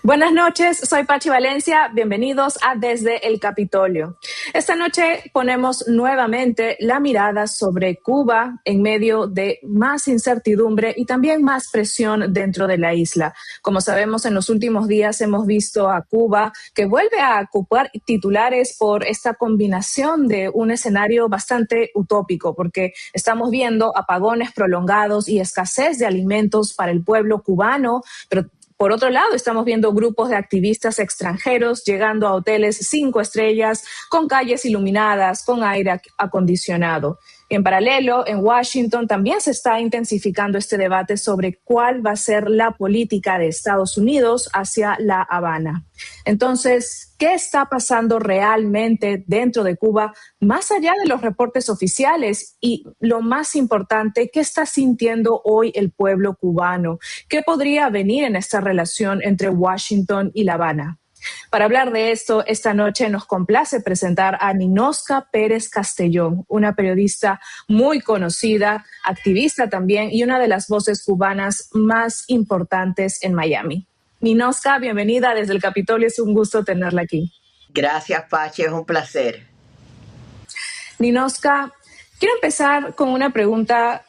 Buenas noches, soy Pachi Valencia, bienvenidos a Desde el Capitolio. Esta noche ponemos nuevamente la mirada sobre Cuba en medio de más incertidumbre y también más presión dentro de la isla. Como sabemos, en los últimos días hemos visto a Cuba que vuelve a ocupar titulares por esta combinación de un escenario bastante utópico, porque estamos viendo apagones prolongados y escasez de alimentos para el pueblo cubano, pero por otro lado, estamos viendo grupos de activistas extranjeros llegando a hoteles 5 estrellas con calles iluminadas, con aire acondicionado. En paralelo, en Washington también se está intensificando este debate sobre cuál va a ser la política de Estados Unidos hacia La Habana. Entonces, ¿qué está pasando realmente dentro de Cuba, más allá de los reportes oficiales? Y lo más importante, ¿qué está sintiendo hoy el pueblo cubano? ¿Qué podría venir en esta relación entre Washington y La Habana? Para hablar de esto, esta noche nos complace presentar a Ninosca Pérez Castellón, una periodista muy conocida, activista también y una de las voces cubanas más importantes en Miami. Ninosca, bienvenida desde el Capitolio, es un gusto tenerla aquí. Gracias, Pachi, es un placer. Ninosca, quiero empezar con una pregunta,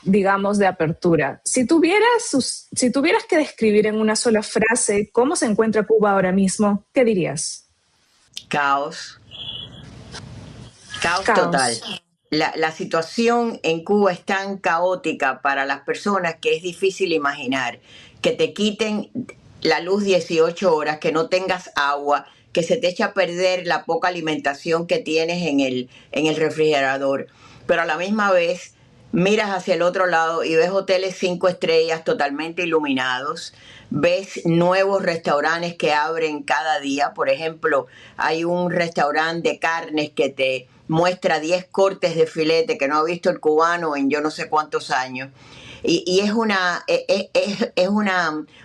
digamos, de apertura. Si tuvieras que describir en una sola frase cómo se encuentra Cuba ahora mismo, ¿qué dirías? Caos. Caos total. La situación en Cuba es tan caótica para las personas que es difícil imaginar que te quiten la luz 18 horas, que no tengas agua, que se te echa a perder la poca alimentación que tienes en el refrigerador. Pero a la misma vez miras hacia el otro lado y ves hoteles 5 estrellas totalmente iluminados, ves nuevos restaurantes que abren cada día. Por ejemplo, hay un restaurante de carnes que te muestra 10 cortes de filete que no ha visto el cubano en yo no sé cuántos años. Y es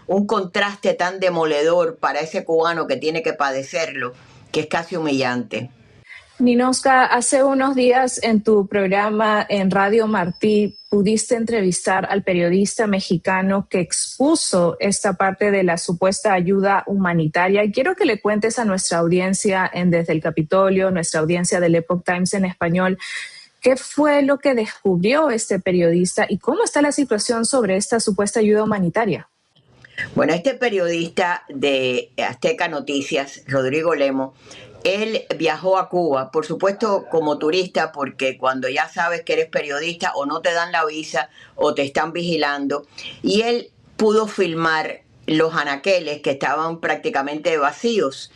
un contraste tan demoledor para ese cubano que tiene que padecerlo, que es casi humillante. Ninosca, hace unos días en tu programa en Radio Martí pudiste entrevistar al periodista mexicano que expuso esta parte de la supuesta ayuda humanitaria. Y quiero que le cuentes a nuestra audiencia en Desde el Capitolio, nuestra audiencia del Epoch Times en español, qué fue lo que descubrió este periodista y cómo está la situación sobre esta supuesta ayuda humanitaria. Bueno, este periodista de Azteca Noticias, Rodrigo Lemo, él viajó a Cuba, por supuesto como turista, porque cuando ya sabes que eres periodista o no te dan la visa o te están vigilando, y él pudo filmar los anaqueles que estaban prácticamente vacíos,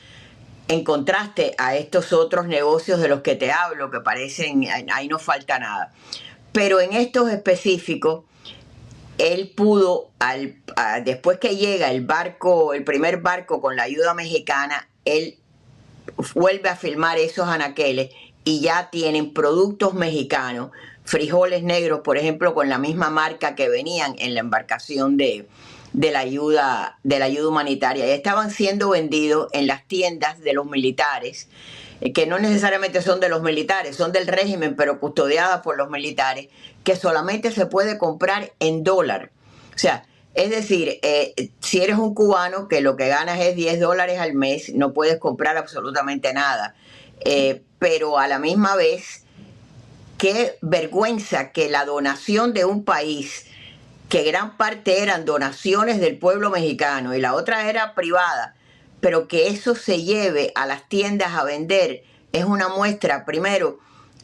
en contraste a estos otros negocios de los que te hablo, que parecen, ahí no falta nada. Pero en estos específicos, él pudo, después que llega el primer barco con la ayuda mexicana, él vuelve a filmar esos anaqueles y ya tienen productos mexicanos, frijoles negros, por ejemplo, con la misma marca que venían en la embarcación de la ayuda humanitaria. Y estaban siendo vendidos en las tiendas de los militares, que no necesariamente son de los militares, son del régimen, pero custodiadas por los militares, que solamente se puede comprar en dólar. O sea, es decir, si eres un cubano que lo que ganas es $10 al mes, no puedes comprar absolutamente nada. Pero a la misma vez, qué vergüenza que la donación de un país, que gran parte eran donaciones del pueblo mexicano y la otra era privada, pero que eso se lleve a las tiendas a vender, es una muestra, primero,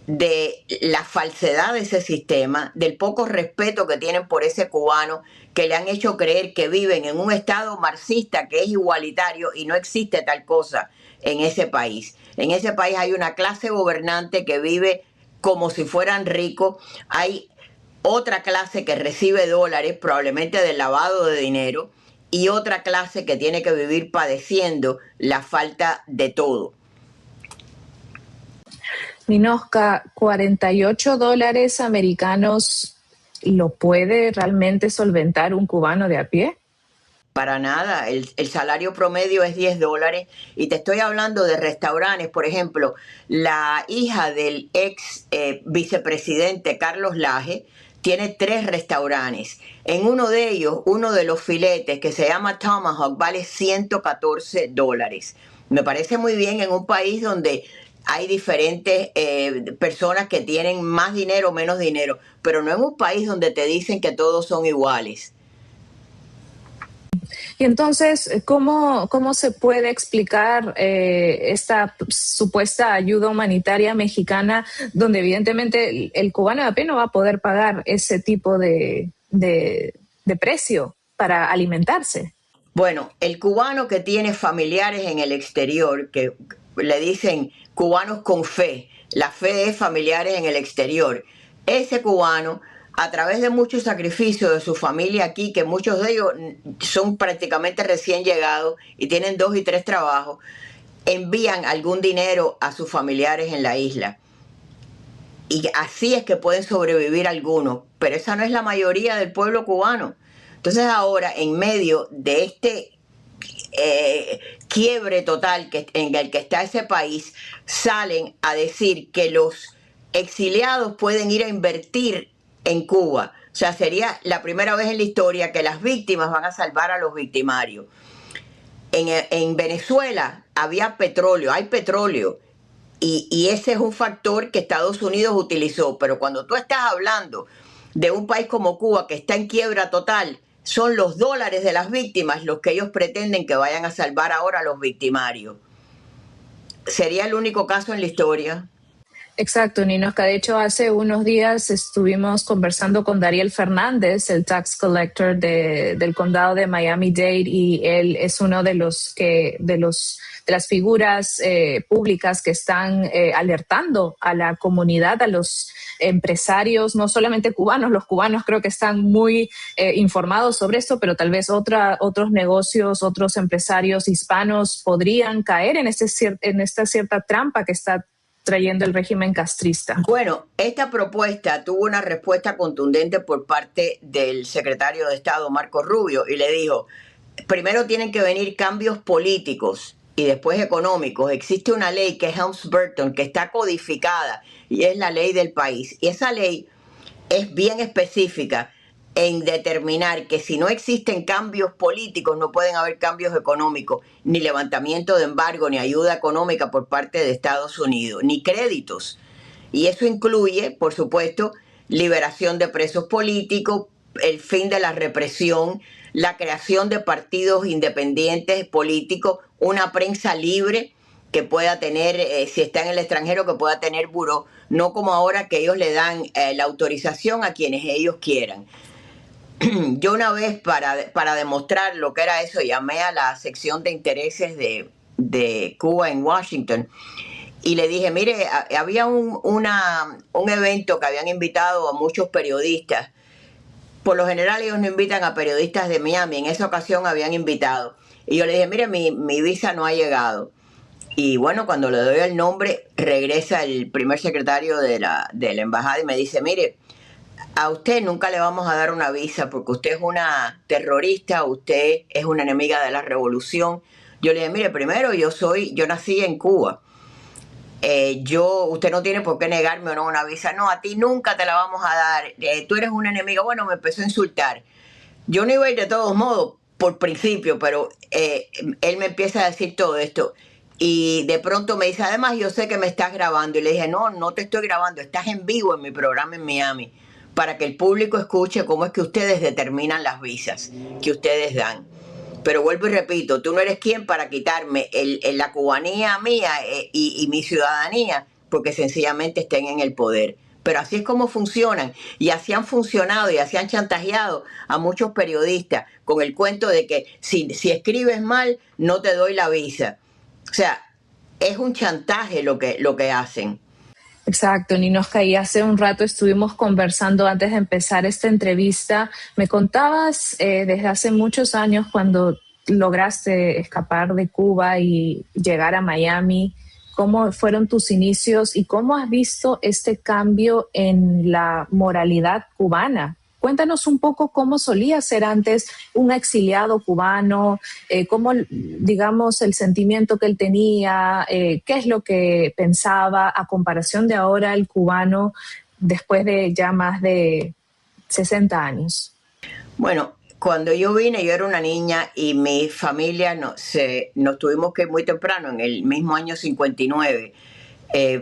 de la falsedad de ese sistema, del poco respeto que tienen por ese cubano, que le han hecho creer que viven en un estado marxista que es igualitario y no existe tal cosa en ese país. En ese país hay una clase gobernante que vive como si fueran ricos, hay otra clase que recibe dólares, probablemente del lavado de dinero, y otra clase que tiene que vivir padeciendo la falta de todo. Ninosca, $48 americanos, ¿lo puede realmente solventar un cubano de a pie? Para nada, el salario promedio es $10 y te estoy hablando de restaurantes. Por ejemplo, la hija del ex vicepresidente Carlos Laje tiene 3 restaurantes. En uno de ellos, uno de los filetes que se llama Tomahawk vale $114. Me parece muy bien en un país donde hay diferentes personas que tienen más dinero o menos dinero, pero no en un país donde te dicen que todos son iguales. Y entonces, ¿cómo se puede explicar esta supuesta ayuda humanitaria mexicana, donde evidentemente el cubano de a pie no va a poder pagar ese tipo de precio para alimentarse? Bueno, el cubano que tiene familiares en el exterior, que le dicen cubanos con fe, la fe es familiares en el exterior, ese cubano, a través de muchos sacrificios de su familia aquí, que muchos de ellos son prácticamente recién llegados y tienen 2 y 3 trabajos, envían algún dinero a sus familiares en la isla. Y así es que pueden sobrevivir algunos, pero esa no es la mayoría del pueblo cubano. Entonces ahora, en medio de este quiebre total en el que está ese país, salen a decir que los exiliados pueden ir a invertir en Cuba. O sea, sería la primera vez en la historia que las víctimas van a salvar a los victimarios. En Venezuela había petróleo, hay petróleo, y ese es un factor que Estados Unidos utilizó. Pero cuando tú estás hablando de un país como Cuba que está en quiebra total, son los dólares de las víctimas los que ellos pretenden que vayan a salvar ahora a los victimarios. Sería el único caso en la historia. Exacto, Ninosca. De hecho, hace unos días estuvimos conversando con Dariel Fernández, el tax collector del condado de Miami-Dade, y él es uno de las figuras públicas que están alertando a la comunidad, a los empresarios, no solamente cubanos. Los cubanos creo que están muy informados sobre esto, pero tal vez otros negocios, otros empresarios hispanos podrían caer en esta cierta trampa que está trayendo el régimen castrista. Bueno, esta propuesta tuvo una respuesta contundente por parte del secretario de Estado, Marco Rubio, y le dijo, primero tienen que venir cambios políticos y después económicos. Existe una ley que es Helms-Burton, que está codificada y es la ley del país. Y esa ley es bien específica en determinar que si no existen cambios políticos no pueden haber cambios económicos, ni levantamiento de embargo, ni ayuda económica por parte de Estados Unidos, ni créditos. Y eso incluye, por supuesto, liberación de presos políticos, el fin de la represión, la creación de partidos independientes políticos, una prensa libre que pueda tener, si está en el extranjero, que pueda tener buró, no como ahora que ellos le dan la autorización a quienes ellos quieran. Yo una vez, para demostrar lo que era eso, llamé a la sección de intereses de Cuba en Washington y le dije, mire, había un evento que habían invitado a muchos periodistas. Por lo general ellos no invitan a periodistas de Miami, en esa ocasión habían invitado. Y yo le dije, mire, mi visa no ha llegado. Y bueno, cuando le doy el nombre, regresa el primer secretario de la embajada y me dice, mire, a usted nunca le vamos a dar una visa porque usted es una terrorista, usted es una enemiga de la revolución. Yo le dije, mire, primero yo nací en Cuba. Usted no tiene por qué negarme o no una visa. No, a ti nunca te la vamos a dar. Tú eres una enemiga. Bueno, me empezó a insultar. Yo no iba a ir de todos modos, por principio, pero él me empieza a decir todo esto. Y de pronto me dice, además yo sé que me estás grabando. Y le dije, no, no te estoy grabando, estás en vivo en mi programa en Miami, para que el público escuche cómo es que ustedes determinan las visas que ustedes dan. Pero vuelvo y repito, tú no eres quien para quitarme la cubanía mía y mi ciudadanía, porque sencillamente estén en el poder. Pero así es como funcionan, y así han funcionado y así han chantajeado a muchos periodistas con el cuento de que si escribes mal, no te doy la visa. O sea, es un chantaje lo que hacen. Exacto, Ninosca, y hace un rato estuvimos conversando antes de empezar esta entrevista. Me contabas desde hace muchos años cuando lograste escapar de Cuba y llegar a Miami, cómo fueron tus inicios y cómo has visto este cambio en la moralidad cubana. Cuéntanos un poco cómo solía ser antes un exiliado cubano, cómo, digamos, el sentimiento que él tenía, qué es lo que pensaba a comparación de ahora el cubano después de ya más de 60 años. Bueno, cuando yo vine, yo era una niña y mi familia nos tuvimos que ir muy temprano, en el mismo año 59.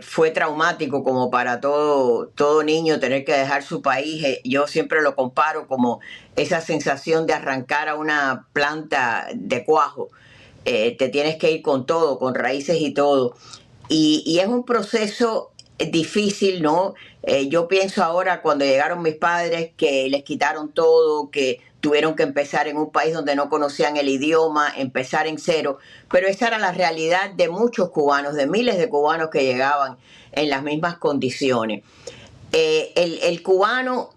Fue traumático como para todo niño tener que dejar su país. Yo siempre lo comparo como esa sensación de arrancar a una planta de cuajo. Te tienes que ir con todo, con raíces y todo. Y es un proceso difícil, ¿no? Yo pienso ahora cuando llegaron mis padres que les quitaron todo, que tuvieron que empezar en un país donde no conocían el idioma, empezar en cero, pero esa era la realidad de muchos cubanos, de miles de cubanos que llegaban en las mismas condiciones. El cubano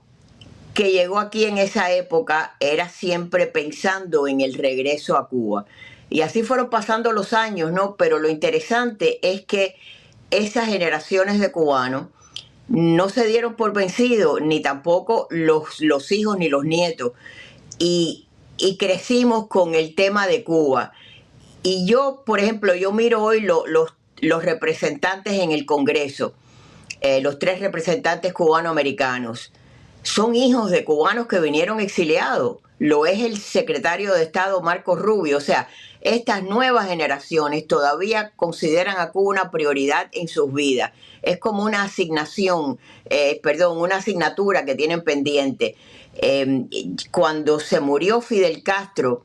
que llegó aquí en esa época era siempre pensando en el regreso a Cuba. Y así fueron pasando los años, ¿no? Pero lo interesante es que esas generaciones de cubanos no se dieron por vencidos, ni tampoco los hijos ni los nietos. Y crecimos con el tema de Cuba. Y yo, por ejemplo, yo miro hoy los representantes en el Congreso, los 3 representantes cubanoamericanos son hijos de cubanos que vinieron exiliados. Lo es el secretario de Estado Marco Rubio. O sea, estas nuevas generaciones todavía consideran a Cuba una prioridad en sus vidas. Es como una asignación, una asignatura que tienen pendiente. Cuando se murió Fidel Castro,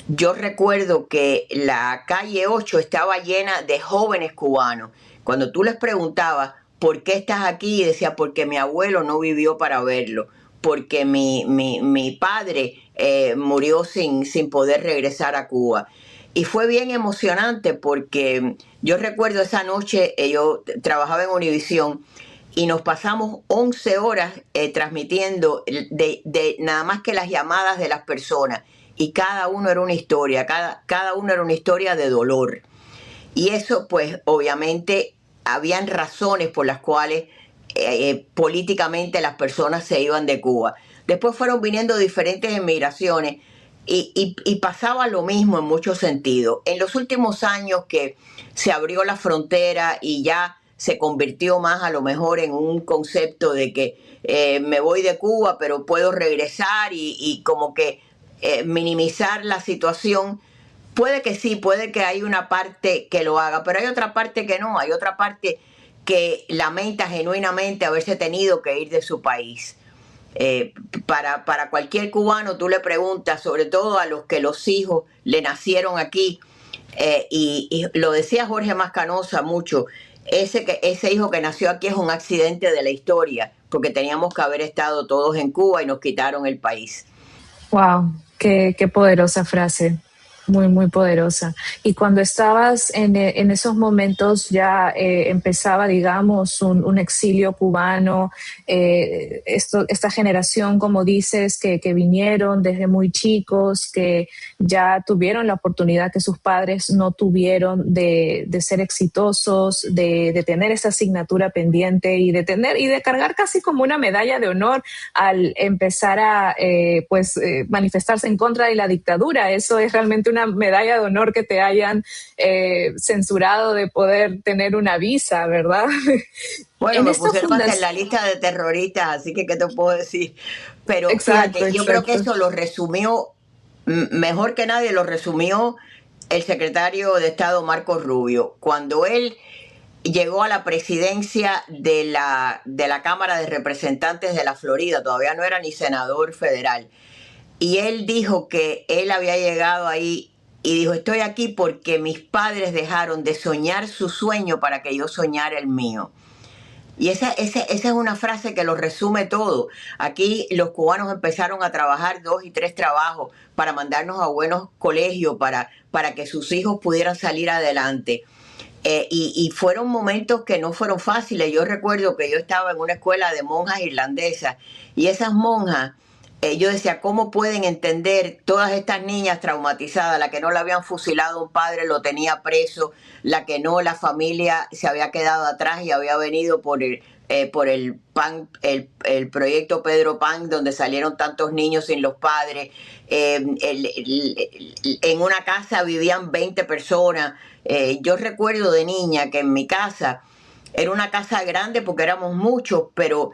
yo recuerdo que la calle 8 estaba llena de jóvenes cubanos. Cuando tú les preguntabas, ¿por qué estás aquí? Y decía, porque mi abuelo no vivió para verlo, porque mi padre murió sin poder regresar a Cuba. Y fue bien emocionante porque yo recuerdo esa noche, yo trabajaba en Univisión y nos pasamos 11 horas transmitiendo de nada más que las llamadas de las personas. Y cada uno era una historia, cada uno era una historia de dolor. Y eso, pues, obviamente, habían razones por las cuales políticamente las personas se iban de Cuba. Después fueron viniendo diferentes emigraciones y pasaba lo mismo en muchos sentidos. En los últimos años que se abrió la frontera y ya se convirtió más a lo mejor en un concepto de que me voy de Cuba, pero puedo regresar y como que minimizar la situación. Puede que sí, puede que hay una parte que lo haga, pero hay otra parte que no, hay otra parte que lamenta genuinamente haberse tenido que ir de su país. Para cualquier cubano tú le preguntas, sobre todo a los que los hijos le nacieron aquí, y lo decía Jorge Mascanosa mucho, ese hijo que nació aquí es un accidente de la historia, porque teníamos que haber estado todos en Cuba y nos quitaron el país. Wow, qué poderosa frase, muy, muy poderosa. Y cuando estabas en esos momentos ya empezaba, digamos, un exilio cubano, esta generación, como dices, que vinieron desde muy chicos, que ya tuvieron la oportunidad que sus padres no tuvieron de ser exitosos, de tener esa asignatura pendiente y de cargar casi como una medalla de honor al empezar a manifestarse en contra de la dictadura. Eso es realmente una medalla de honor que te hayan censurado de poder tener una visa, ¿verdad? Bueno, En me esta pusieron hasta en fundación. la lista de terroristas, así que ¿qué te puedo decir? Pero Exacto, fíjate, yo creo que exacto. eso lo resumió, mejor que nadie lo resumió el secretario de Estado Marco Rubio. Cuando él llegó a la presidencia de la Cámara de Representantes de la Florida, todavía no era ni senador federal, y él dijo que él había llegado ahí y dijo, estoy aquí porque mis padres dejaron de soñar su sueño para que yo soñara el mío. Y esa es una frase que lo resume todo. Aquí los cubanos empezaron a trabajar 2 y 3 trabajos para mandarnos a buenos colegios, para que sus hijos pudieran salir adelante. Y fueron momentos que no fueron fáciles. Yo recuerdo que yo estaba en una escuela de monjas irlandesas y esas monjas, yo decía, ¿cómo pueden entender todas estas niñas traumatizadas? La que no la habían fusilado un padre, lo tenía preso, la que no, la familia se había quedado atrás y había venido por el PAN, el proyecto Pedro Pan, donde salieron tantos niños sin los padres. En una casa vivían 20 personas. Yo recuerdo de niña que en mi casa era una casa grande porque éramos muchos, pero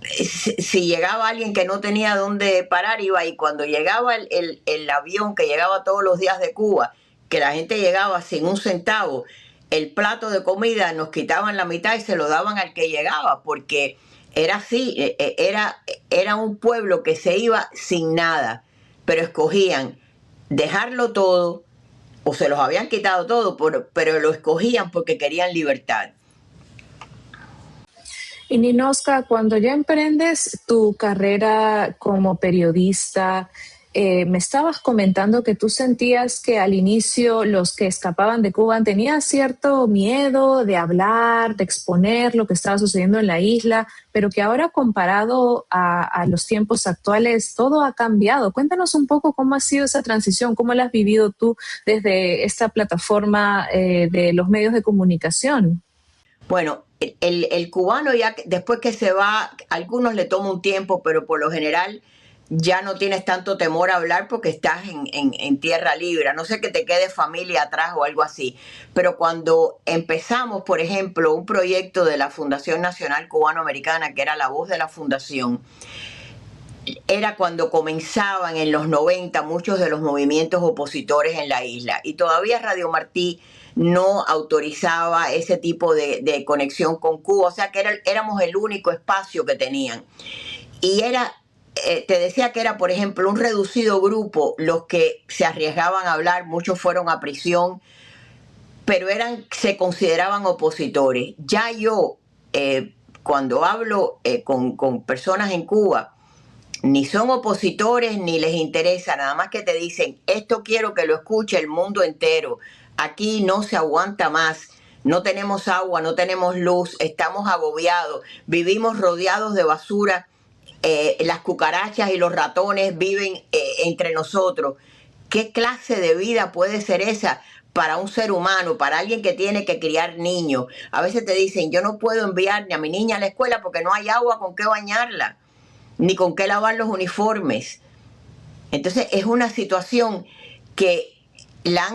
si llegaba alguien que no tenía dónde parar, iba, y cuando llegaba el avión que llegaba todos los días de Cuba, que la gente llegaba sin un centavo, el plato de comida nos quitaban la mitad y se lo daban al que llegaba, porque era así, era un pueblo que se iba sin nada, pero escogían dejarlo todo, o se los habían quitado todo, pero lo escogían porque querían libertad. Y Ninoska, cuando ya emprendes tu carrera como periodista, me estabas comentando que tú sentías que al inicio los que escapaban de Cuba tenían cierto miedo de hablar, de exponer lo que estaba sucediendo en la isla, pero que ahora comparado a los tiempos actuales todo ha cambiado. Cuéntanos un poco cómo ha sido esa transición, cómo la has vivido tú desde esta plataforma de los medios de comunicación. Bueno, el cubano ya después que se va, a algunos le toma un tiempo, pero por lo general ya no tienes tanto temor a hablar porque estás en tierra libre. A no sé que te quede familia atrás o algo así. Pero cuando empezamos, por ejemplo, un proyecto de la Fundación Nacional Cubano-Americana, que era la voz de la fundación, era cuando comenzaban en los 90 muchos de los movimientos opositores en la isla. Y todavía Radio Martí no autorizaba ese tipo de conexión con Cuba. O sea que éramos el único espacio que tenían. Y te decía que era, por ejemplo, un reducido grupo los que se arriesgaban a hablar. Muchos fueron a prisión, pero se consideraban opositores. Ya yo, cuando hablo con personas en Cuba, ni son opositores ni les interesa, nada más que te dicen, esto quiero que lo escuche el mundo entero, aquí no se aguanta más, no tenemos agua, no tenemos luz, estamos agobiados, vivimos rodeados de basura, las cucarachas y los ratones viven entre nosotros. ¿Qué clase de vida puede ser esa para un ser humano, para alguien que tiene que criar niños? A veces te dicen, yo no puedo enviar ni a mi niña a la escuela porque no hay agua con qué bañarla, ni con qué lavar los uniformes. Entonces es una situación que la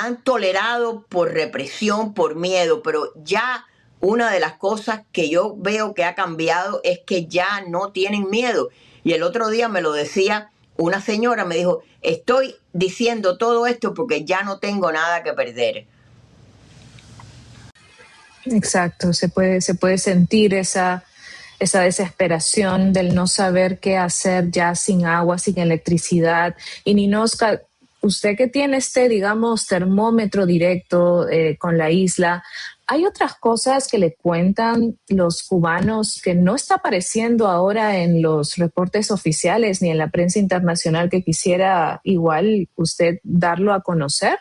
han tolerado por represión, por miedo, pero ya una de las cosas que yo veo que ha cambiado es que ya no tienen miedo. Y el otro día me lo decía una señora, me dijo, estoy diciendo todo esto porque ya no tengo nada que perder. Exacto, se puede sentir esa desesperación del no saber qué hacer ya sin agua, sin electricidad. Y Ninoska, usted que tiene este, digamos, termómetro directo con la isla, ¿hay otras cosas que le cuentan los cubanos que no está apareciendo ahora en los reportes oficiales ni en la prensa internacional que quisiera igual usted darlo a conocer?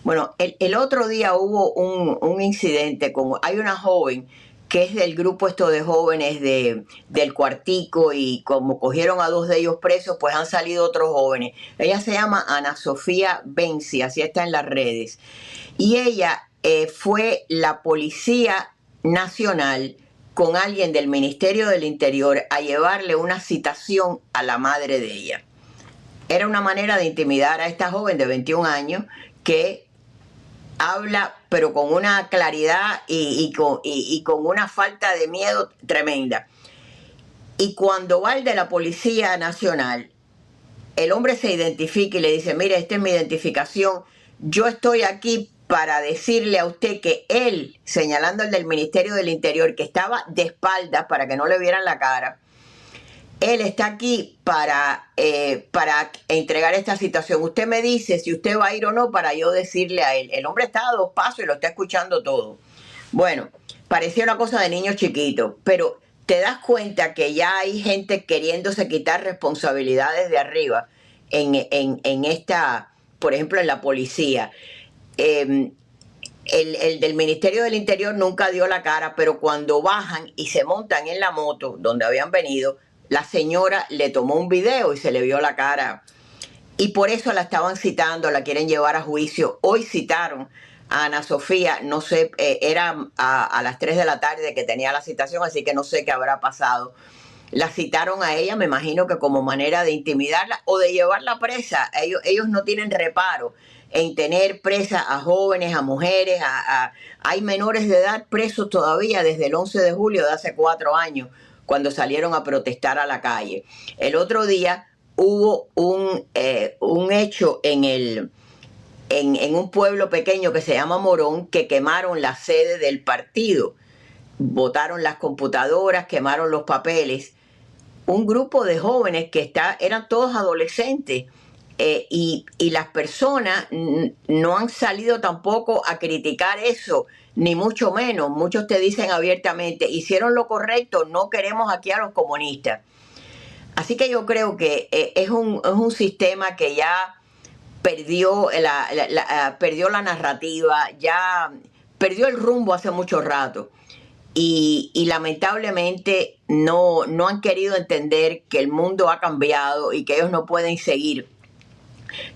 Bueno, el otro día hubo un incidente hay una joven que es del grupo esto de jóvenes del Cuartico, y como cogieron a dos de ellos presos, pues han salido otros jóvenes. Ella se llama Ana Sofía Benzi, así está en las redes. Y ella fue la Policía Nacional con alguien del Ministerio del Interior a llevarle una citación a la madre de ella. Era una manera de intimidar a esta joven de 21 años que habla pero con una claridad y con una falta de miedo tremenda. Y cuando va el de la Policía Nacional, el hombre se identifica y le dice, mire, esta es mi identificación, yo estoy aquí para decirle a usted que él, señalando el del Ministerio del Interior, que estaba de espaldas para que no le vieran la cara, él está aquí para entregar esta situación. Usted me dice si usted va a ir o no para yo decirle a él. El hombre está a dos pasos y lo está escuchando todo. Bueno, parecía una cosa de niños chiquitos, pero te das cuenta que ya hay gente queriéndose quitar responsabilidades de arriba en esta, por ejemplo, en la policía. El del Ministerio del Interior nunca dio la cara, pero cuando bajan y se montan en la moto donde habían venido, la señora le tomó un video y se le vio la cara. Y por eso la estaban citando, la quieren llevar a juicio. Hoy citaron a Ana Sofía, no sé, era a las 3 de la tarde que tenía la citación, así que no sé qué habrá pasado. La citaron a ella, me imagino que como manera de intimidarla o de llevarla presa. Ellos no tienen reparo en tener presa a jóvenes, a mujeres, hay menores de edad presos todavía desde el 11 de julio de hace 4 años, cuando salieron a protestar a la calle. El otro día hubo un hecho en un pueblo pequeño que se llama Morón, que quemaron la sede del partido, botaron las computadoras, quemaron los papeles. Un grupo de jóvenes que eran todos adolescentes, y las personas no han salido tampoco a criticar eso, ni mucho menos. Muchos te dicen abiertamente, hicieron lo correcto, no queremos aquí a los comunistas. Así que yo creo que es un sistema que ya perdió perdió la narrativa, ya perdió el rumbo hace mucho rato. Y lamentablemente no han querido entender que el mundo ha cambiado y que ellos no pueden seguir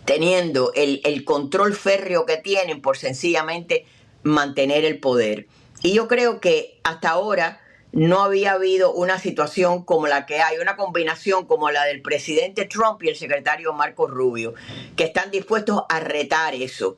teniendo el control férreo que tienen por sencillamente mantener el poder. Y yo creo que hasta ahora no había habido una situación como la que hay, una combinación como la del presidente Trump y el secretario Marco Rubio, que están dispuestos a retar eso.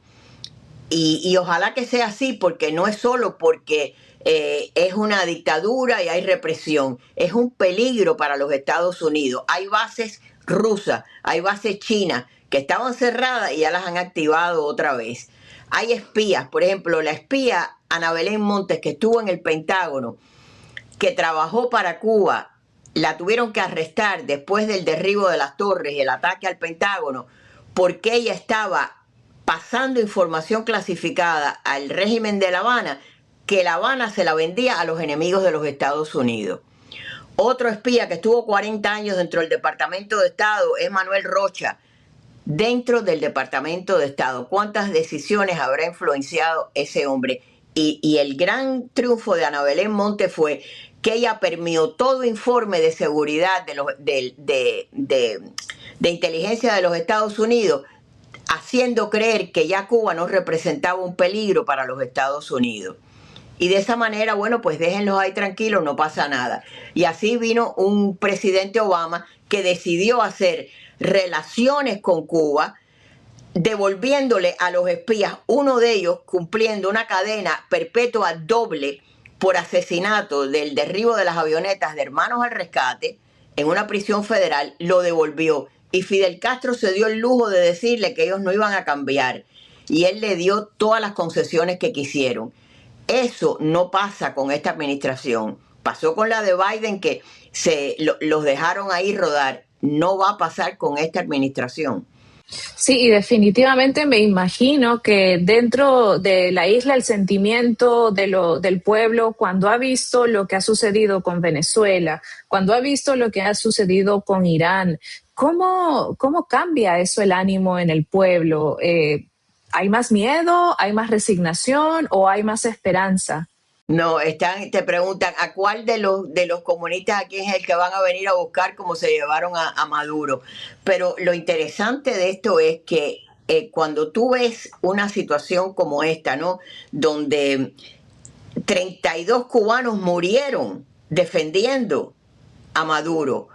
Y ojalá que sea así, porque no es solo porque es una dictadura y hay represión, es un peligro para los Estados Unidos. Hay bases rusas, hay bases chinas que estaban cerradas y ya las han activado otra vez. Hay espías, por ejemplo, la espía Ana Belén Montes, que estuvo en el Pentágono, que trabajó para Cuba, la tuvieron que arrestar después del derribo de las torres y el ataque al Pentágono, porque ella estaba pasando información clasificada al régimen de La Habana, que La Habana se la vendía a los enemigos de los Estados Unidos. Otro espía que estuvo 40 años dentro del Departamento de Estado es Manuel Rocha, dentro del Departamento de Estado. ¿Cuántas decisiones habrá influenciado ese hombre? Y el gran triunfo de Ana Belén Monte fue que ella permeó todo informe de seguridad de inteligencia de los Estados Unidos, haciendo creer que ya Cuba no representaba un peligro para los Estados Unidos. Y de esa manera, bueno, pues déjenlos ahí tranquilos, no pasa nada. Y así vino un presidente Obama que decidió hacer relaciones con Cuba, devolviéndole a los espías, uno de ellos cumpliendo una cadena perpetua doble por asesinato del derribo de las avionetas de Hermanos al Rescate en una prisión federal, lo devolvió. Y Fidel Castro se dio el lujo de decirle que ellos no iban a cambiar. Y él le dio todas las concesiones que quisieron. Eso no pasa con esta administración. Pasó con la de Biden, que los dejaron ahí rodar. No va a pasar con esta administración. Sí, y definitivamente me imagino que dentro de la isla el sentimiento del pueblo, cuando ha visto lo que ha sucedido con Venezuela, cuando ha visto lo que ha sucedido con Irán, ¿cómo cambia eso el ánimo en el pueblo? ¿Hay más miedo, hay más resignación o hay más esperanza? No, te preguntan a cuál de los comunistas aquí es el que van a venir a buscar, como se llevaron a Maduro. Pero lo interesante de esto es que cuando tú ves una situación como esta, ¿no? Donde 32 cubanos murieron defendiendo a Maduro,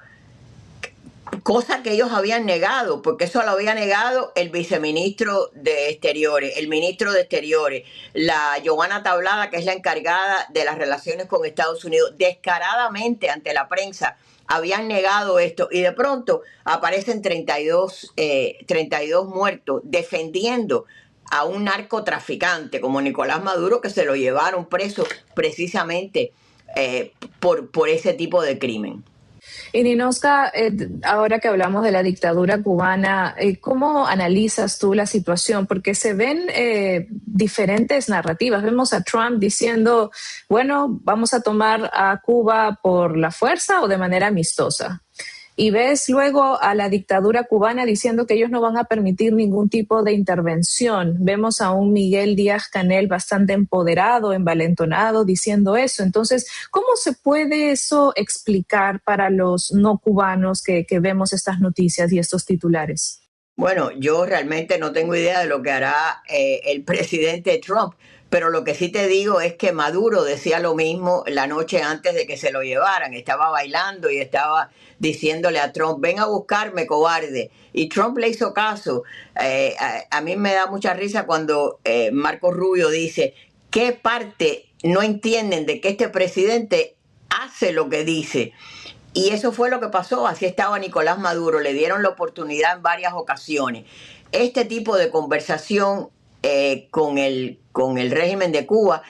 cosa que ellos habían negado, porque eso lo había negado el viceministro de Exteriores, el ministro de Exteriores, la Giovanna Tablada, que es la encargada de las relaciones con Estados Unidos, descaradamente ante la prensa habían negado esto, y de pronto aparecen 32 muertos defendiendo a un narcotraficante como Nicolás Maduro, que se lo llevaron preso precisamente por ese tipo de crimen. Y Ninoska, ahora que hablamos de la dictadura cubana, ¿cómo analizas tú la situación? Porque se ven diferentes narrativas. Vemos a Trump diciendo, bueno, vamos a tomar a Cuba por la fuerza o de manera amistosa. Y ves luego a la dictadura cubana diciendo que ellos no van a permitir ningún tipo de intervención. Vemos a un Miguel Díaz-Canel bastante empoderado, envalentonado, diciendo eso. Entonces, ¿cómo se puede eso explicar para los no cubanos que vemos estas noticias y estos titulares? Bueno, yo realmente no tengo idea de lo que hará el presidente Trump, pero lo que sí te digo es que Maduro decía lo mismo la noche antes de que se lo llevaran. Estaba bailando y estaba diciéndole a Trump, ven a buscarme, cobarde. Y Trump le hizo caso. A mí me da mucha risa cuando Marco Rubio dice, ¿qué parte no entienden de que este presidente hace lo que dice. Y eso fue lo que pasó, así estaba Nicolás Maduro, le dieron la oportunidad en varias ocasiones. Este tipo de conversación con el régimen de Cuba,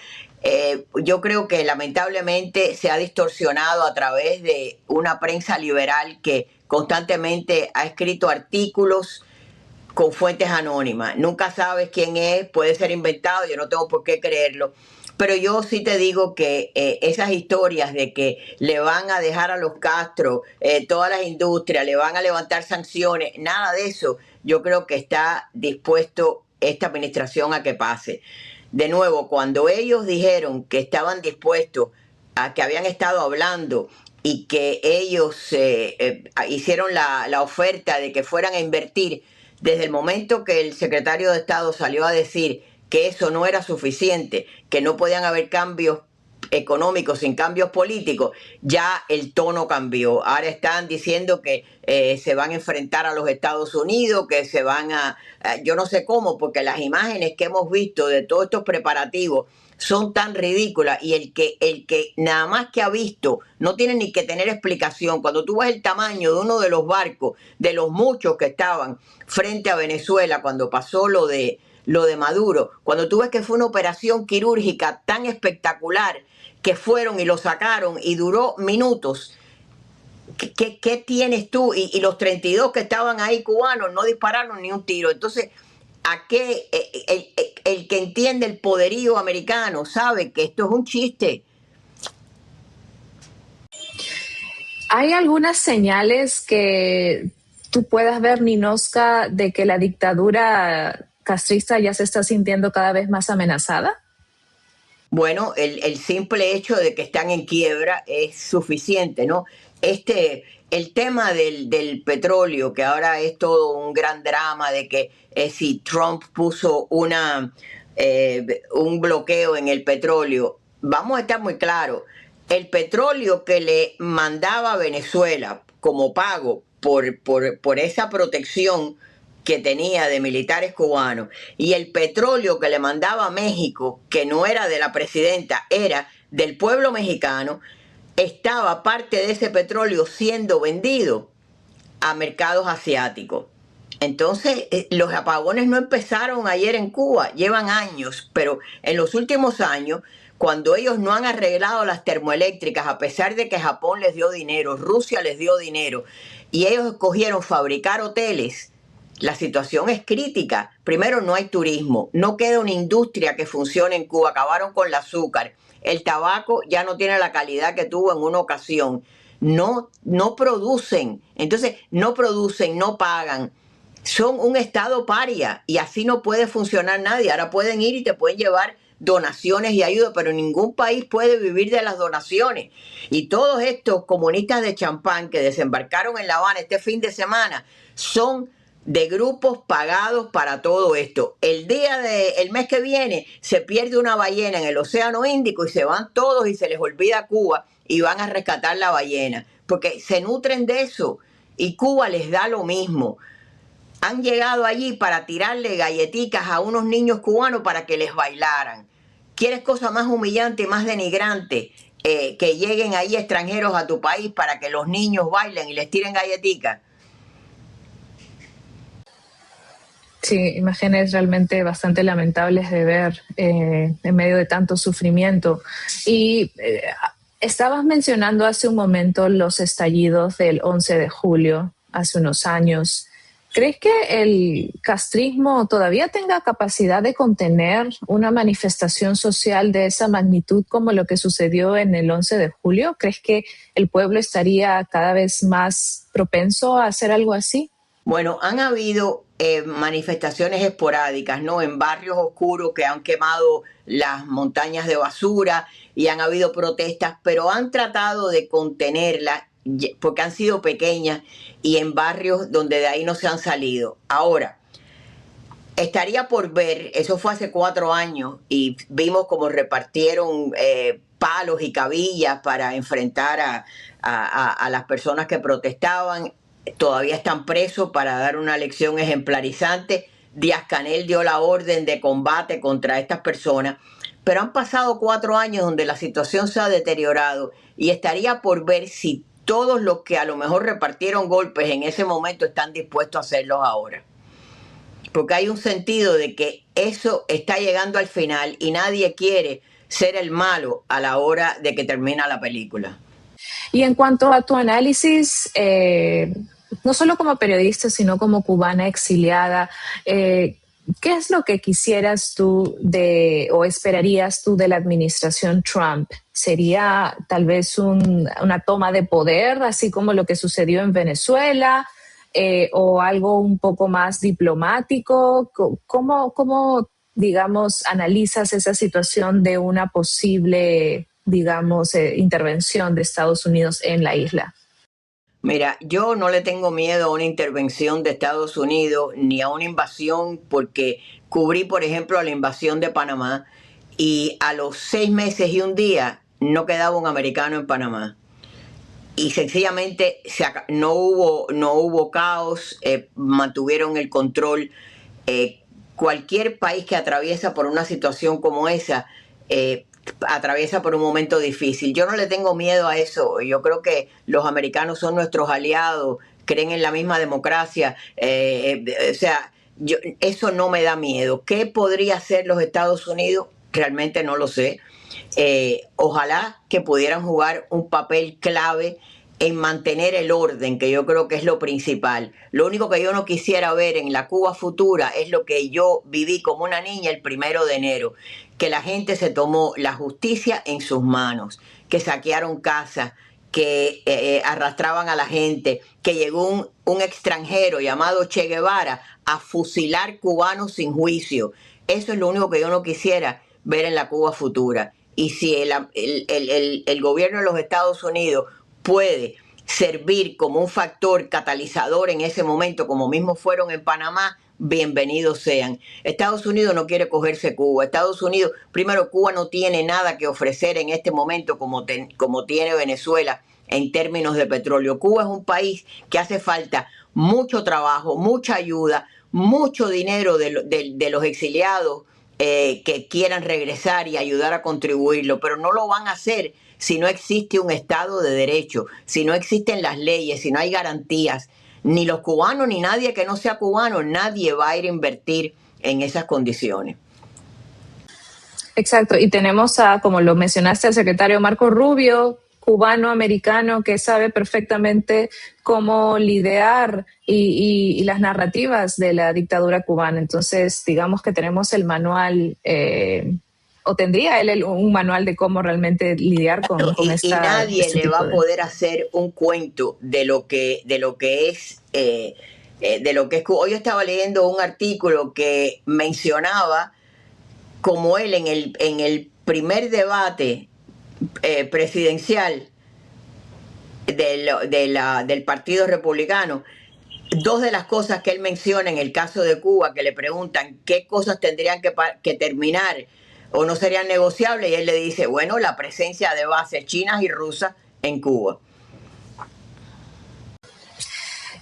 yo creo que lamentablemente se ha distorsionado a través de una prensa liberal que constantemente ha escrito artículos con fuentes anónimas. Nunca sabes quién es, puede ser inventado, yo no tengo por qué creerlo. Pero yo sí te digo que esas historias de que le van a dejar a los Castro todas las industrias, le van a levantar sanciones, nada de eso, yo creo que está dispuesto esta administración a que pase. De nuevo, cuando ellos dijeron que estaban dispuestos a que habían estado hablando y que ellos hicieron la oferta de que fueran a invertir, desde el momento que el secretario de Estado salió a decir que eso no era suficiente, que no podían haber cambios económicos sin cambios políticos, ya el tono cambió. Ahora están diciendo que se van a enfrentar a los Estados Unidos, que se van yo no sé cómo, porque las imágenes que hemos visto de todos estos preparativos son tan ridículas, y el que nada más que ha visto no tiene ni que tener explicación. Cuando tú ves el tamaño de uno de los barcos, de los muchos que estaban frente a Venezuela cuando pasó lo de Maduro, cuando tú ves que fue una operación quirúrgica tan espectacular que fueron y lo sacaron y duró minutos, ¿qué tienes tú? Y los 32 que estaban ahí cubanos no dispararon ni un tiro. Entonces, ¿a qué? El que entiende el poderío americano sabe que esto es un chiste. ¿Hay algunas señales que tú puedas ver, Ninosca, de que la dictadura castrista ya se está sintiendo cada vez más amenazada? Bueno, el simple hecho de que están en quiebra es suficiente, ¿no? El tema del petróleo, que ahora es todo un gran drama de que si Trump puso un bloqueo en el petróleo, vamos a estar muy claros, el petróleo que le mandaba a Venezuela como pago por esa protección que tenía de militares cubanos, y el petróleo que le mandaba a México, que no era de la presidenta, era del pueblo mexicano, estaba parte de ese petróleo siendo vendido a mercados asiáticos. Entonces, los apagones no empezaron ayer en Cuba, llevan años, pero en los últimos años, cuando ellos no han arreglado las termoeléctricas, a pesar de que Japón les dio dinero, Rusia les dio dinero, y ellos escogieron fabricar hoteles, la situación es crítica. Primero, no hay turismo, no queda una industria que funcione en Cuba, acabaron con el azúcar, el tabaco ya no tiene la calidad que tuvo en una ocasión, no producen, entonces no producen, no pagan, son un estado paria y así no puede funcionar nadie. Ahora pueden ir y te pueden llevar donaciones y ayuda, pero ningún país puede vivir de las donaciones. Y todos estos comunistas de champán que desembarcaron en La Habana este fin de semana son de grupos pagados para todo esto. El mes que viene se pierde una ballena en el Océano Índico y se van todos y se les olvida Cuba y van a rescatar la ballena, porque se nutren de eso y Cuba les da lo mismo. Han llegado allí para tirarle galletitas a unos niños cubanos para que les bailaran. ¿Quieres cosa más humillante y más denigrante? Que lleguen ahí extranjeros a tu país para que los niños bailen y les tiren galletitas. Sí, imágenes realmente bastante lamentables de ver en medio de tanto sufrimiento. Y estabas mencionando hace un momento los estallidos del 11 de julio, hace unos años. ¿Crees que el castrismo todavía tenga capacidad de contener una manifestación social de esa magnitud como lo que sucedió en el 11 de julio? ¿Crees que el pueblo estaría cada vez más propenso a hacer algo así? Bueno, han habido manifestaciones esporádicas, ¿no? En barrios oscuros que han quemado las montañas de basura y han habido protestas, pero han tratado de contenerlas porque han sido pequeñas y en barrios donde de ahí no se han salido. Ahora, estaría por ver, eso fue hace 4 años y vimos cómo repartieron palos y cabillas para enfrentar a las personas que protestaban. Todavía están presos para dar una lección ejemplarizante. Díaz-Canel dio la orden de combate contra estas personas, pero han pasado 4 años donde la situación se ha deteriorado y estaría por ver si todos los que a lo mejor repartieron golpes en ese momento están dispuestos a hacerlos ahora. Porque hay un sentido de que eso está llegando al final y nadie quiere ser el malo a la hora de que termina la película. Y en cuanto a tu análisis, no solo como periodista, sino como cubana exiliada, ¿qué es lo que quisieras tú o esperarías tú de la administración Trump? ¿Sería tal vez una toma de poder, así como lo que sucedió en Venezuela, o algo un poco más diplomático? ¿Cómo, digamos, analizas esa situación de una posible, digamos, intervención de Estados Unidos en la isla? Mira, yo no le tengo miedo a una intervención de Estados Unidos ni a una invasión porque cubrí, por ejemplo, la invasión de Panamá y a los 6 meses y un día no quedaba un americano en Panamá. Y sencillamente no hubo caos, mantuvieron el control. Cualquier país que atraviesa por una situación como esa, atraviesa por un momento difícil. Yo no le tengo miedo a eso. Yo creo que los americanos son nuestros aliados, creen en la misma democracia. O sea, eso no me da miedo. ¿Qué podría hacer los Estados Unidos? Realmente no lo sé. Ojalá que pudieran jugar un papel clave en mantener el orden, que yo creo que es lo principal. Lo único que yo no quisiera ver en la Cuba futura es lo que yo viví como una niña el 1 de enero, que la gente se tomó la justicia en sus manos, que saquearon casas, que arrastraban a la gente, que llegó un extranjero llamado Che Guevara a fusilar cubanos sin juicio. Eso es lo único que yo no quisiera ver en la Cuba futura. Y si el gobierno de los Estados Unidos puede servir como un factor catalizador en ese momento, como mismo fueron en Panamá, bienvenidos sean. Estados Unidos no quiere cogerse Cuba. Estados Unidos, primero, Cuba no tiene nada que ofrecer en este momento como tiene Venezuela en términos de petróleo. Cuba es un país que hace falta mucho trabajo, mucha ayuda, mucho dinero de los exiliados que quieran regresar y ayudar a contribuirlo, pero no lo van a hacer si no existe un Estado de Derecho, si no existen las leyes, si no hay garantías. Ni los cubanos, ni nadie que no sea cubano, nadie va a ir a invertir en esas condiciones. Exacto, y tenemos como lo mencionaste, al secretario Marco Rubio, cubano-americano, que sabe perfectamente cómo lidiar y las narrativas de la dictadura cubana. Entonces, digamos que tenemos el manual, o tendría él un manual de cómo realmente lidiar con y nadie este le va tipo a poder hacer un cuento de lo que es Cuba. Hoy yo estaba leyendo un artículo que mencionaba como él en el primer debate presidencial del Partido Republicano, dos de las cosas que él menciona en el caso de Cuba, que le preguntan qué cosas tendrían que terminar o no serían negociables, y él le dice, bueno, la presencia de bases chinas y rusas en Cuba.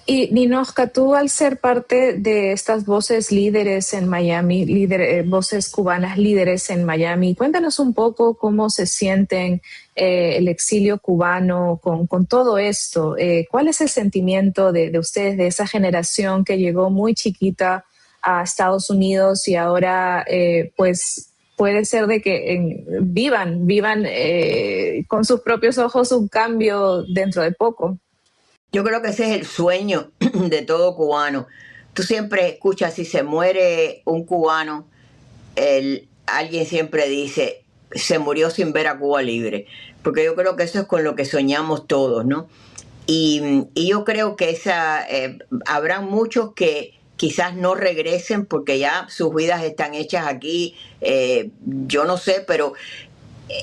Y Ninochka, tú al ser parte de estas voces líderes en Miami, voces cubanas líderes en Miami, cuéntanos un poco cómo se sienten el exilio cubano con todo esto. ¿Cuál es el sentimiento de ustedes, de esa generación que llegó muy chiquita a Estados Unidos y ahora pues puede ser de que vivan con sus propios ojos un cambio dentro de poco? Yo creo que ese es el sueño de todo cubano. Tú siempre escuchas, si se muere un cubano, alguien siempre dice, se murió sin ver a Cuba libre. Porque yo creo que eso es con lo que soñamos todos, ¿no? Y yo creo que habrá muchos que quizás no regresen porque ya sus vidas están hechas aquí. Yo no sé, pero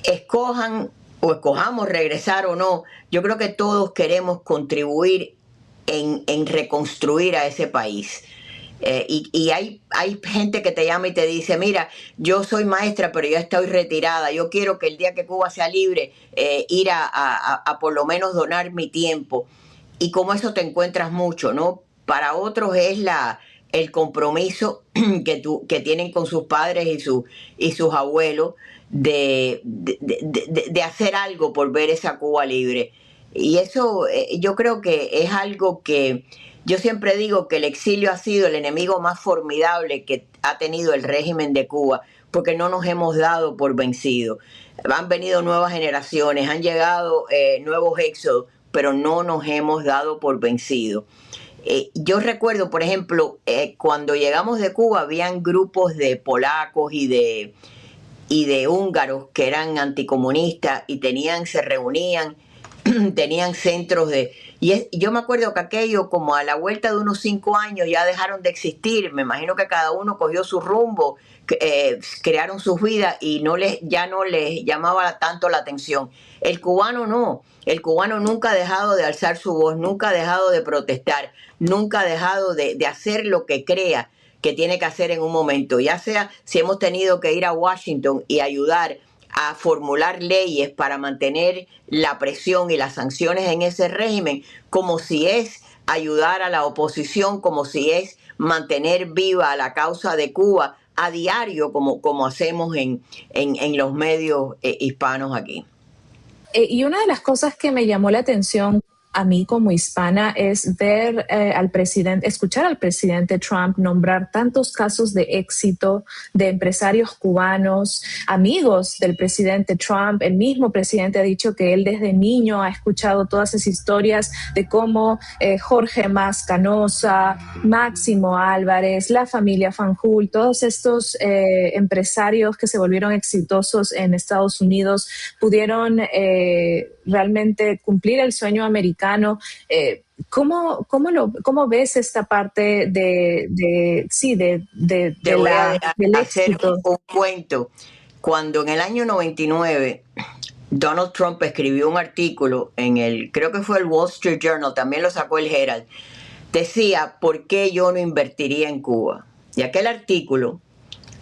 escojan o escojamos regresar o no, yo creo que todos queremos contribuir en reconstruir a ese país. Y hay gente que te llama y te dice, mira, yo soy maestra, pero ya estoy retirada, yo quiero que el día que Cuba sea libre, ir a por lo menos donar mi tiempo. Y como eso te encuentras mucho, ¿no? Para otros es el compromiso que tienen con sus padres y sus abuelos. de hacer algo por ver esa Cuba libre. Y eso yo creo que es algo que yo siempre digo que el exilio ha sido el enemigo más formidable que ha tenido el régimen de Cuba, porque no nos hemos dado por vencidos. Han venido nuevas generaciones, han llegado nuevos éxodos, pero no nos hemos dado por vencidos. Yo recuerdo, por ejemplo, cuando llegamos de Cuba, habían grupos de polacos y de húngaros que eran anticomunistas y se reunían, tenían centros de... Yo me acuerdo que aquello, como a la vuelta de unos 5 años, ya dejaron de existir. Me imagino que cada uno cogió su rumbo, crearon sus vidas y ya no les llamaba tanto la atención. El cubano no. El cubano nunca ha dejado de alzar su voz, nunca ha dejado de protestar, nunca ha dejado de hacer lo que crea que tiene que hacer en un momento, ya sea si hemos tenido que ir a Washington y ayudar a formular leyes para mantener la presión y las sanciones en ese régimen, como si es ayudar a la oposición, como si es mantener viva la causa de Cuba a diario, como hacemos en los medios hispanos aquí. Y una de las cosas que me llamó la atención a mí como hispana es ver escuchar al presidente Trump nombrar tantos casos de éxito de empresarios cubanos, amigos del presidente Trump. El mismo presidente ha dicho que él desde niño ha escuchado todas esas historias de cómo Jorge Mas Canosa, Máximo Álvarez, la familia Fanjul, todos estos empresarios que se volvieron exitosos en Estados Unidos pudieron realmente cumplir el sueño americano. ¿Cómo ves esta parte del hacer éxito? un cuento. Cuando en el año 99 Donald Trump escribió un artículo creo que fue el Wall Street Journal, también lo sacó el Herald, decía, ¿por qué yo no invertiría en Cuba? Y aquel artículo,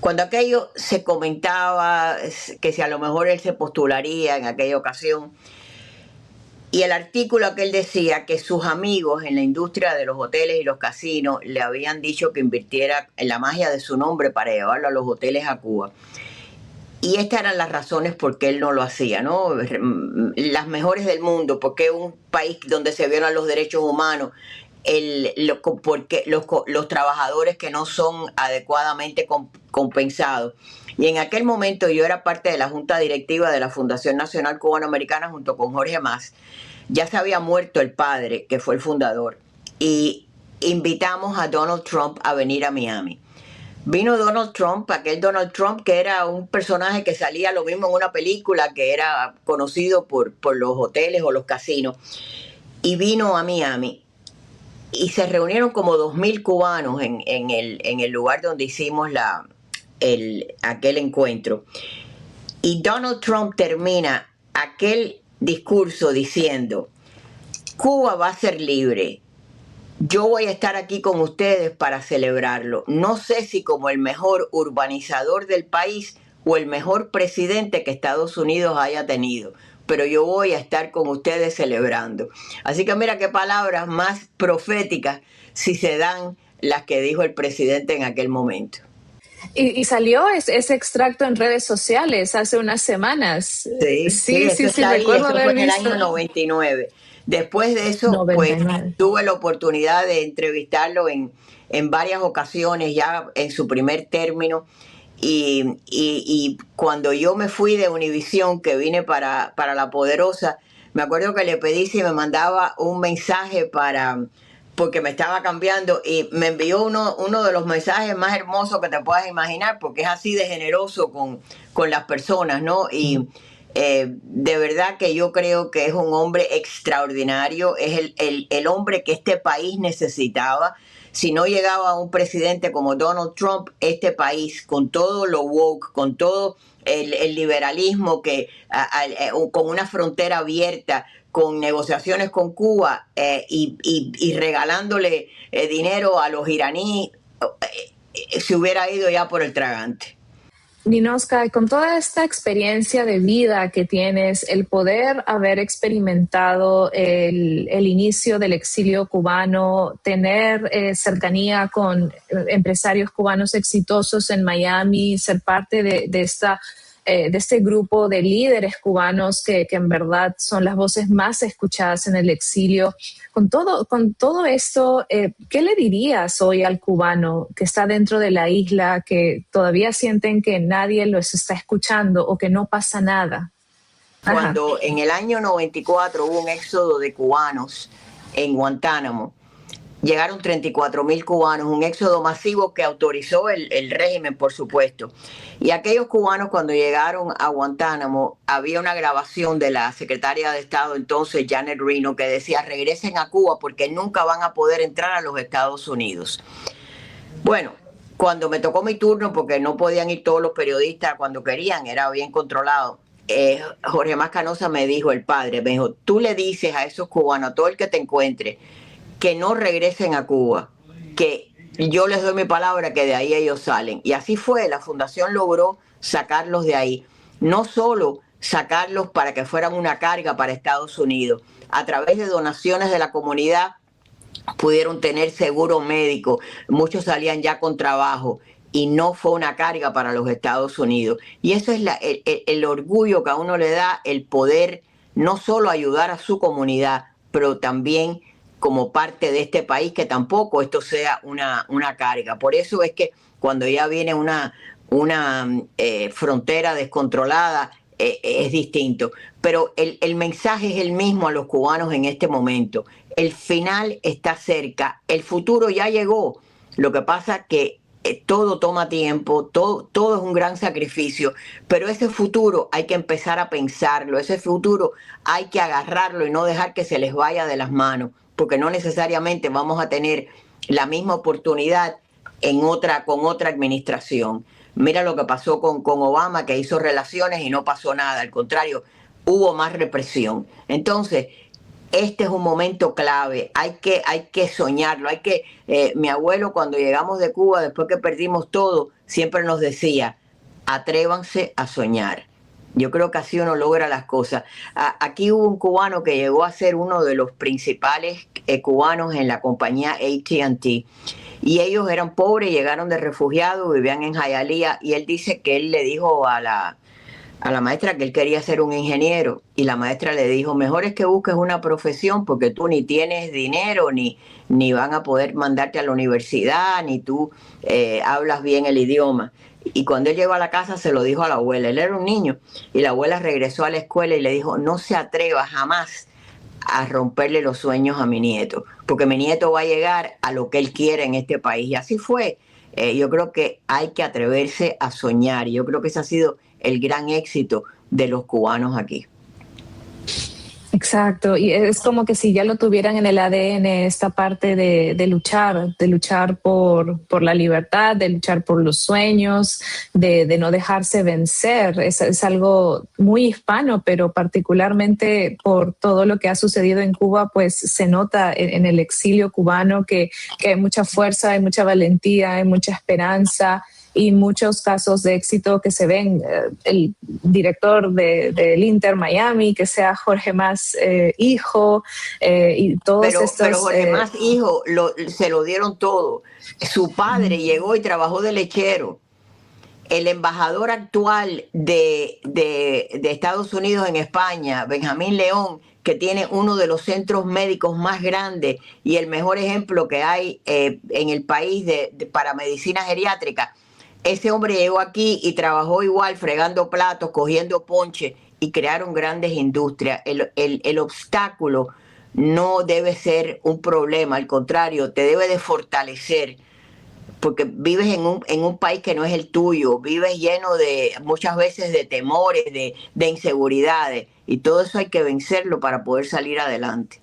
cuando aquello se comentaba que si a lo mejor él se postularía en aquella ocasión, y el artículo aquel decía que sus amigos en la industria de los hoteles y los casinos le habían dicho que invirtiera en la magia de su nombre para llevarlo a los hoteles a Cuba. Y estas eran las razones por qué él no lo hacía, ¿no? Las mejores del mundo, porque un país donde se violan los derechos humanos, porque los trabajadores que no son adecuadamente compensados. Y en aquel momento yo era parte de la junta directiva de la Fundación Nacional Cubano-Americana junto con Jorge Mas. Ya se había muerto el padre, que fue el fundador, y invitamos a Donald Trump a venir a Miami. Vino Donald Trump, aquel Donald Trump que era un personaje que salía lo mismo en una película, que era conocido por los hoteles o los casinos, y vino a Miami. Y se reunieron como 2,000 cubanos en el lugar donde hicimos aquel encuentro. Y Donald Trump termina aquel discurso diciendo, Cuba va a ser libre. Yo voy a estar aquí con ustedes para celebrarlo. No sé si como el mejor urbanizador del país o el mejor presidente que Estados Unidos haya tenido, pero yo voy a estar con ustedes celebrando. Así que mira qué palabras más proféticas si se dan las que dijo el presidente en aquel momento. Y salió ese extracto en redes sociales hace unas semanas. Sí, recuerdo haber visto. Fue en el año 99. Después de eso, 99. Pues tuve la oportunidad de entrevistarlo en varias ocasiones, ya en su primer término. Y cuando yo me fui de Univisión, que vine para La Poderosa, me acuerdo que le pedí si me mandaba un mensaje porque me estaba cambiando, y me envió uno de los mensajes más hermosos que te puedas imaginar, porque es así de generoso con las personas, ¿no? Y de verdad que yo creo que es un hombre extraordinario, es el hombre que este país necesitaba. Si no llegaba un presidente como Donald Trump, este país, con todo lo woke, con todo el liberalismo, con una frontera abierta, con negociaciones con Cuba y regalándole dinero a los iraníes, se hubiera ido ya por el tragante. Ninosca, con toda esta experiencia de vida que tienes, el poder haber experimentado el inicio del exilio cubano, tener cercanía con empresarios cubanos exitosos en Miami, ser parte de esta de este grupo de líderes cubanos que en verdad son las voces más escuchadas en el exilio. Con todo esto, ¿qué le dirías hoy al cubano que está dentro de la isla, que todavía sienten que nadie los está escuchando o que no pasa nada? Ajá. Cuando en el año 94 hubo un éxodo de cubanos en Guantánamo, llegaron 34.000 cubanos, un éxodo masivo que autorizó el régimen, por supuesto. Y aquellos cubanos, cuando llegaron a Guantánamo, había una grabación de la secretaria de Estado entonces, Janet Reno, que decía: regresen a Cuba porque nunca van a poder entrar a los Estados Unidos. Bueno, cuando me tocó mi turno, porque no podían ir todos los periodistas cuando querían, era bien controlado, Jorge Mas Canosa me dijo, el padre, me dijo: tú le dices a esos cubanos, a todo el que te encuentre, que no regresen a Cuba, que yo les doy mi palabra que de ahí ellos salen. Y así fue, la fundación logró sacarlos de ahí. No solo sacarlos para que fueran una carga para Estados Unidos, a través de donaciones de la comunidad pudieron tener seguro médico, muchos salían ya con trabajo y no fue una carga para los Estados Unidos. Y eso es el orgullo que a uno le da, el poder no solo ayudar a su comunidad, pero también como parte de este país, que tampoco esto sea una carga. Por eso es que cuando ya viene una frontera descontrolada, es distinto. Pero el mensaje es el mismo a los cubanos en este momento. El final está cerca, el futuro ya llegó. Lo que pasa es que todo toma tiempo, todo es un gran sacrificio, pero ese futuro hay que empezar a pensarlo, ese futuro hay que agarrarlo y no dejar que se les vaya de las manos, porque no necesariamente vamos a tener la misma oportunidad con otra administración. Mira lo que pasó con Obama, que hizo relaciones y no pasó nada, al contrario, hubo más represión. Entonces, este es un momento clave, hay que soñarlo, mi abuelo cuando llegamos de Cuba, después que perdimos todo, siempre nos decía: atrévanse a soñar. Yo creo que así uno logra las cosas. Aquí hubo un cubano que llegó a ser uno de los principales cubanos en la compañía AT&T, y ellos eran pobres, llegaron de refugiados, vivían en Hialeah, y él dice que él le dijo a la maestra que él quería ser un ingeniero, y la maestra le dijo: mejor es que busques una profesión porque tú ni tienes dinero, ni van a poder mandarte a la universidad, ni tú hablas bien el idioma. Y cuando él llegó a la casa se lo dijo a la abuela, él era un niño, y la abuela regresó a la escuela y le dijo: no se atreva jamás a romperle los sueños a mi nieto, porque mi nieto va a llegar a lo que él quiere en este país. Y así fue. Yo creo que hay que atreverse a soñar, y yo creo que ese ha sido el gran éxito de los cubanos aquí. Exacto, y es como que si ya lo tuvieran en el ADN, esta parte de luchar por la libertad, de luchar por los sueños, de no dejarse vencer. Es algo muy hispano, pero particularmente por todo lo que ha sucedido en Cuba, pues se nota en el exilio cubano que hay mucha fuerza, hay mucha valentía, hay mucha esperanza y muchos casos de éxito que se ven. El director del Inter Miami, que sea Jorge Mas hijo, y todos estos... Pero Jorge Mas hijo se lo dieron todo. Su padre llegó y trabajó de lechero. El embajador actual de Estados Unidos en España, Benjamín León, que tiene uno de los centros médicos más grandes y el mejor ejemplo que hay en el país para medicina geriátrica, ese hombre llegó aquí y trabajó igual, fregando platos, cogiendo ponche, y crearon grandes industrias. El obstáculo no debe ser un problema, al contrario, te debe de fortalecer, porque vives en un país que no es el tuyo, vives lleno de, muchas veces, de temores, de inseguridades, y todo eso hay que vencerlo para poder salir adelante.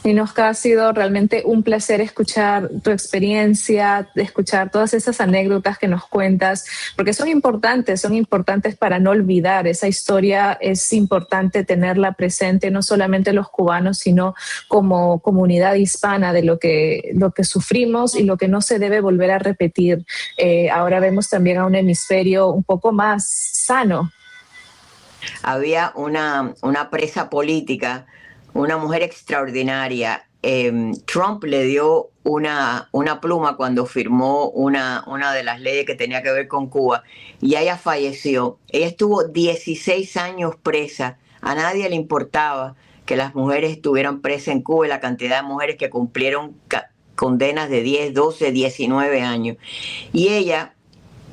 Ninosca, ha sido realmente un placer escuchar tu experiencia, escuchar todas esas anécdotas que nos cuentas, porque son importantes para no olvidar. Esa historia es importante tenerla presente, no solamente los cubanos, sino como comunidad hispana, de lo que sufrimos y lo que no se debe volver a repetir. Ahora vemos también a un hemisferio un poco más sano. Había una presa política, una mujer extraordinaria, Trump le dio una pluma cuando firmó una de las leyes que tenía que ver con Cuba, y ella falleció. Ella estuvo 16 años presa. A nadie le importaba que las mujeres estuvieran presas en Cuba y la cantidad de mujeres que cumplieron condenas de 10, 12, 19 años. Y ella,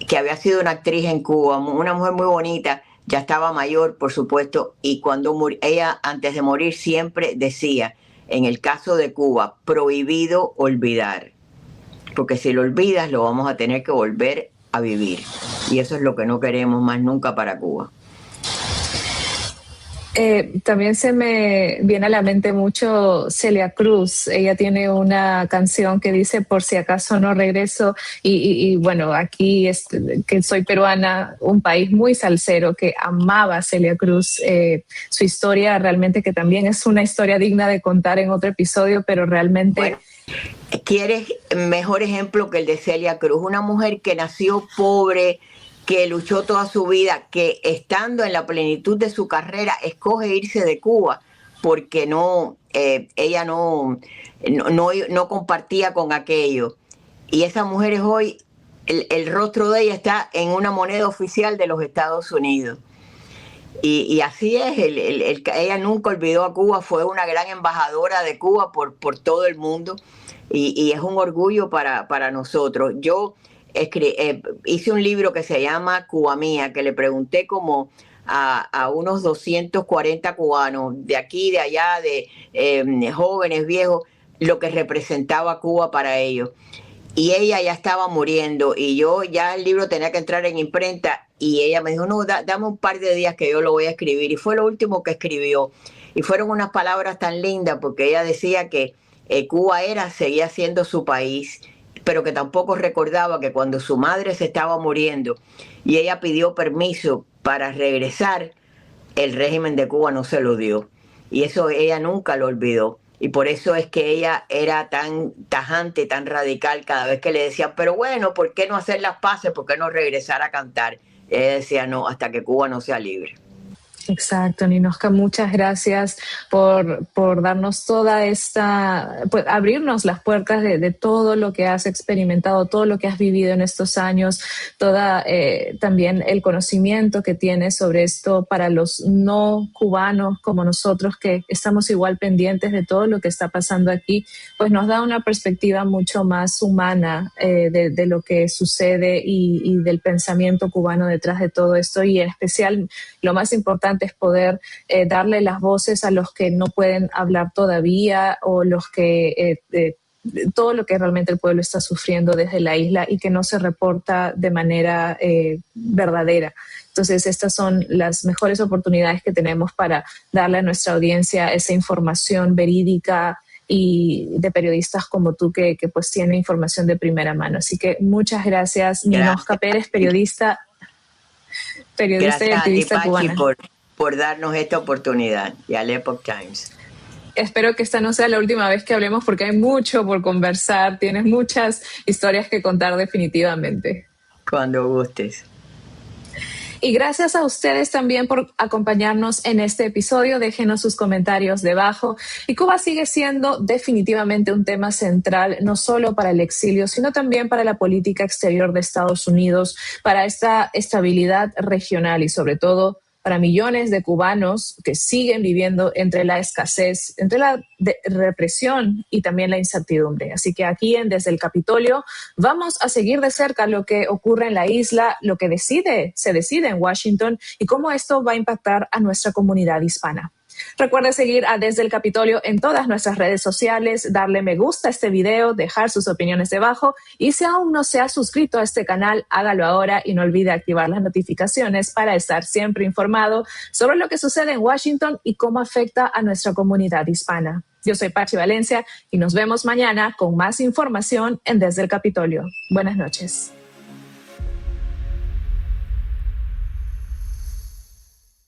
que había sido una actriz en Cuba, una mujer muy bonita, ya estaba mayor, por supuesto, y cuando ella, antes de morir, siempre decía, en el caso de Cuba, prohibido olvidar, porque si lo olvidas lo vamos a tener que volver a vivir, y eso es lo que no queremos más nunca para Cuba. También se me viene a la mente mucho Celia Cruz. Ella tiene una canción que dice por si acaso no regreso, y bueno, aquí que soy peruana, un país muy salsero que amaba a Celia Cruz. Su historia realmente que también es una historia digna de contar en otro episodio, pero realmente... Bueno, ¿quieres mejor ejemplo que el de Celia Cruz? Una mujer que nació pobre, que luchó toda su vida, que estando en la plenitud de su carrera escoge irse de Cuba porque ella no compartía con aquello. Y esa mujer es hoy, el rostro de ella está en una moneda oficial de los Estados Unidos. Y así es, ella nunca olvidó a Cuba, fue una gran embajadora de Cuba por todo el mundo, y es un orgullo para nosotros. Yo hice un libro que se llama Cuba Mía, que le pregunté como a unos 240 cubanos, de aquí, de allá, de jóvenes, viejos, lo que representaba Cuba para ellos. Y ella ya estaba muriendo, y yo ya el libro tenía que entrar en imprenta, y ella me dijo, no, dame un par de días que yo lo voy a escribir, y fue lo último que escribió. Y fueron unas palabras tan lindas, porque ella decía que Cuba seguía siendo su país, pero que tampoco recordaba que cuando su madre se estaba muriendo y ella pidió permiso para regresar, el régimen de Cuba no se lo dio. Y eso ella nunca lo olvidó. Y por eso es que ella era tan tajante, tan radical cada vez que le decían, pero bueno, ¿por qué no hacer las paces? ¿Por qué no regresar a cantar? Ella decía, no, hasta que Cuba no sea libre. Exacto, Ninosca, muchas gracias por darnos toda esta, pues, abrirnos las puertas de todo lo que has experimentado, todo lo que has vivido en estos años, toda también el conocimiento que tienes sobre esto para los no cubanos como nosotros, que estamos igual pendientes de todo lo que está pasando aquí, pues nos da una perspectiva mucho más humana de lo que sucede y del pensamiento cubano detrás de todo esto, y en especial lo más importante es poder darle las voces a los que no pueden hablar todavía, o los que todo lo que realmente el pueblo está sufriendo desde la isla y que no se reporta de manera verdadera. Entonces, estas son las mejores oportunidades que tenemos para darle a nuestra audiencia esa información verídica y de periodistas como tú que pues tienen información de primera mano. Así que muchas gracias, Ninosca Pérez, periodista Gracias y activista cubana. Por darnos esta oportunidad, y al Epoch Times. Espero que esta no sea la última vez que hablemos, porque hay mucho por conversar, tienes muchas historias que contar definitivamente. Cuando gustes. Y gracias a ustedes también por acompañarnos en este episodio. Déjenos sus comentarios debajo. Y Cuba sigue siendo definitivamente un tema central, no solo para el exilio, sino también para la política exterior de Estados Unidos, para esta estabilidad regional y sobre todo para millones de cubanos que siguen viviendo entre la escasez, entre la represión y también la incertidumbre. Así que aquí Desde el Capitolio vamos a seguir de cerca lo que ocurre en la isla, lo que se decide en Washington y cómo esto va a impactar a nuestra comunidad hispana. Recuerde seguir a Desde el Capitolio en todas nuestras redes sociales, darle me gusta a este video, dejar sus opiniones debajo, y si aún no se ha suscrito a este canal, hágalo ahora y no olvide activar las notificaciones para estar siempre informado sobre lo que sucede en Washington y cómo afecta a nuestra comunidad hispana. Yo soy Pachi Valencia y nos vemos mañana con más información en Desde el Capitolio. Buenas noches.